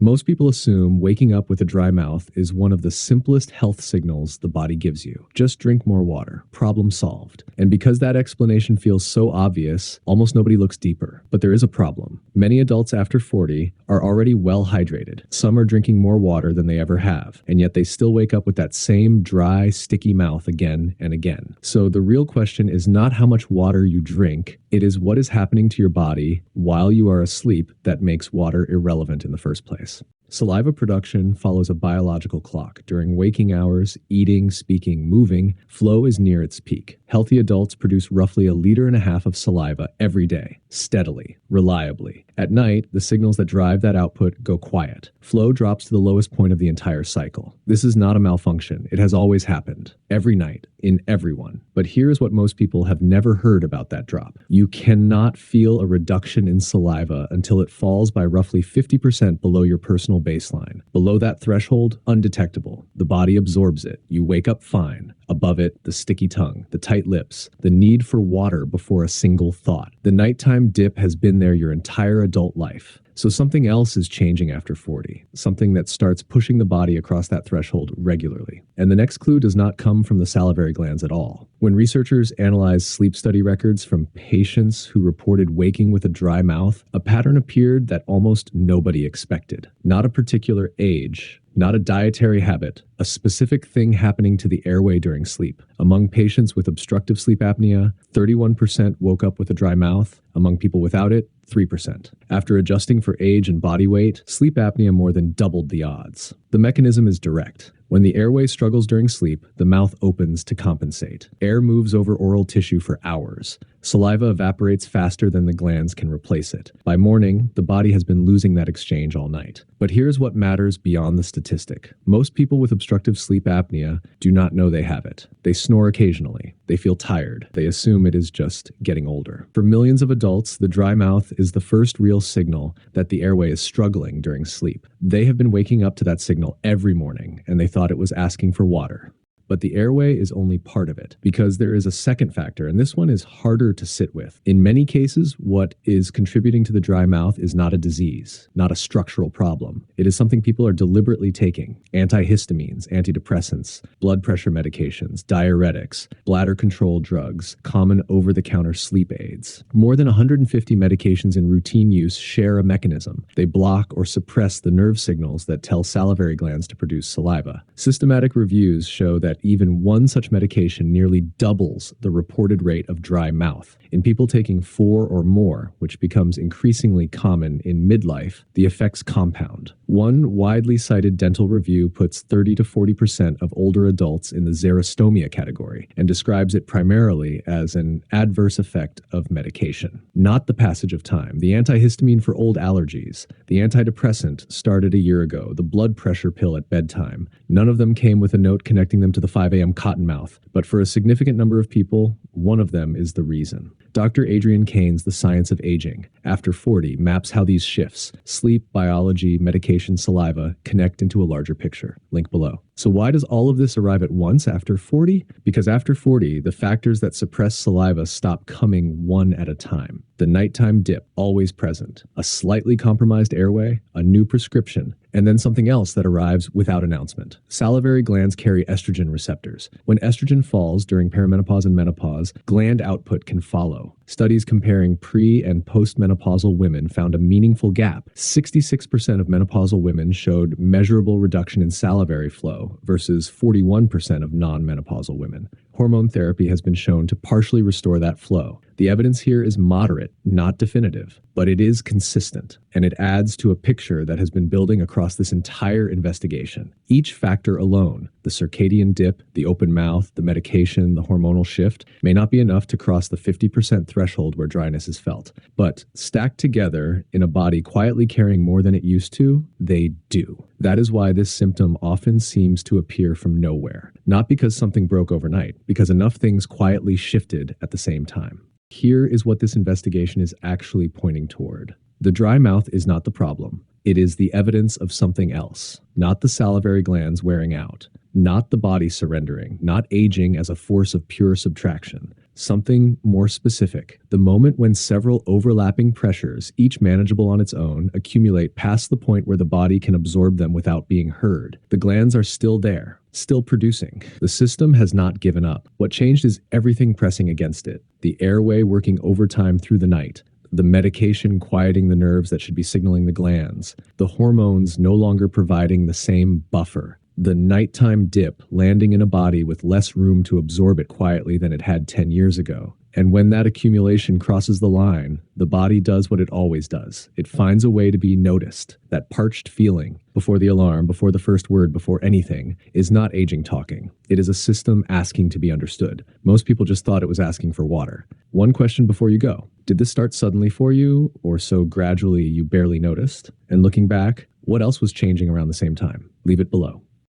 Most people assume waking up with a dry mouth is one of the simplest health signals the body gives you. Just drink more water. Problem solved. And because that explanation feels so obvious, almost nobody looks deeper. But there is a problem. Many adults after 40 are already well hydrated. Some are drinking more water than they ever have, and yet they still wake up with that same dry, sticky mouth again and again. So the real question is not how much water you drink, it is what is happening to your body while you are asleep that makes water irrelevant in the first place. Saliva production follows a biological clock. During waking hours, eating, speaking, moving, flow is near its peak. Healthy adults produce roughly 1.5 liters of saliva every day, steadily, reliably. At night, the signals that drive that output go quiet. Flow drops to the lowest point of the entire cycle. This is not a malfunction. It has always happened. Every night, in everyone. But here's what most people have never heard about that drop. You cannot feel a reduction in saliva until it falls by roughly 50% below your personal baseline. Below that threshold, undetectable. The body absorbs it. You wake up fine. Above it, the sticky tongue, the tight lips, the need for water before a single thought. The nighttime dip has been there your entire adult life. So something else is changing after 40, something that starts pushing the body across that threshold regularly. And the next clue does not come from the salivary glands at all. When researchers analyzed sleep study records from patients who reported waking with a dry mouth, a pattern appeared that almost nobody expected. Not a particular age, not a dietary habit, a specific thing happening to the airway during sleep. Among patients with obstructive sleep apnea, 31% woke up with a dry mouth. Among people without it, 3%. After adjusting for age and body weight, sleep apnea more than doubled the odds. The mechanism is direct. When the airway struggles during sleep, the mouth opens to compensate. Air moves over oral tissue for hours. Saliva evaporates faster than the glands can replace it. By morning, the body has been losing that exchange all night. But here's what matters beyond the statistic. Most people with obstructive sleep apnea do not know they have it. They snore occasionally. They feel tired. They assume it is just getting older. For millions of adults, the dry mouth is the first real signal that the airway is struggling during sleep. They have been waking up to that signal every morning, and they thought it was asking for water. But the airway is only part of it, because there is a second factor, and this one is harder to sit with. In many cases, what is contributing to the dry mouth is not a disease, not a structural problem. It is something people are deliberately taking: antihistamines, antidepressants, blood pressure medications, diuretics, bladder control drugs, common over-the-counter sleep aids. More than 150 medications in routine use share a mechanism. They block or suppress the nerve signals that tell salivary glands to produce saliva. Systematic reviews show that even one such medication nearly doubles the reported rate of dry mouth. In people taking 4 or more, which becomes increasingly common in midlife, the effects compound. One widely cited dental review puts 30 to 40% of older adults in the xerostomia category and describes it primarily as an adverse effect of medication, not the passage of time. The antihistamine for old allergies, the antidepressant started a year ago, the blood pressure pill at bedtime. None of them came with a note connecting them to the 5 a.m. cottonmouth, but for a significant number of people, one of them is the reason. Dr. Adrian Kane's The Science of Aging, After 40, maps how these shifts, sleep, biology, medication, saliva, connect into a larger picture. Link below. So why does all of this arrive at once after 40? Because after 40, the factors that suppress saliva stop coming one at a time. The nighttime dip, always present. A slightly compromised airway, a new prescription, and then something else that arrives without announcement. Salivary glands carry estrogen receptors. When estrogen falls during perimenopause and menopause, gland output can follow. Studies comparing pre- and postmenopausal women found a meaningful gap. 66% of menopausal women showed measurable reduction in salivary flow versus 41% of non-menopausal women. Hormone therapy has been shown to partially restore that flow. The evidence here is moderate, not definitive, but it is consistent, and it adds to a picture that has been building across this entire investigation. Each factor alone, the circadian dip, the open mouth, the medication, the hormonal shift, may not be enough to cross the 50% threshold where dryness is felt. But stacked together in a body quietly carrying more than it used to, they do. That is why this symptom often seems to appear from nowhere. Not because something broke overnight, because enough things quietly shifted at the same time. Here is what this investigation is actually pointing toward. The dry mouth is not the problem. It is the evidence of something else, not the salivary glands wearing out, not the body surrendering, not aging as a force of pure subtraction, Something more specific. The moment when several overlapping pressures, each manageable on its own, accumulate past the point where the body can absorb them without being heard. The glands are still there, still producing. The system has not given up. What changed is everything pressing against it. The airway working overtime through the night. The medication quieting the nerves that should be signaling the glands. The hormones no longer providing the same buffer. The nighttime dip landing in a body with less room to absorb it quietly than it had 10 years ago. And when that accumulation crosses the line, the body does what it always does. It finds a way to be noticed. That parched feeling before the alarm, before the first word, before anything, is not aging talking. It is a system asking to be understood. Most people just thought it was asking for water. One question before you go. Did this start suddenly for you, or so gradually you barely noticed? And looking back, what else was changing around the same time? Leave it below.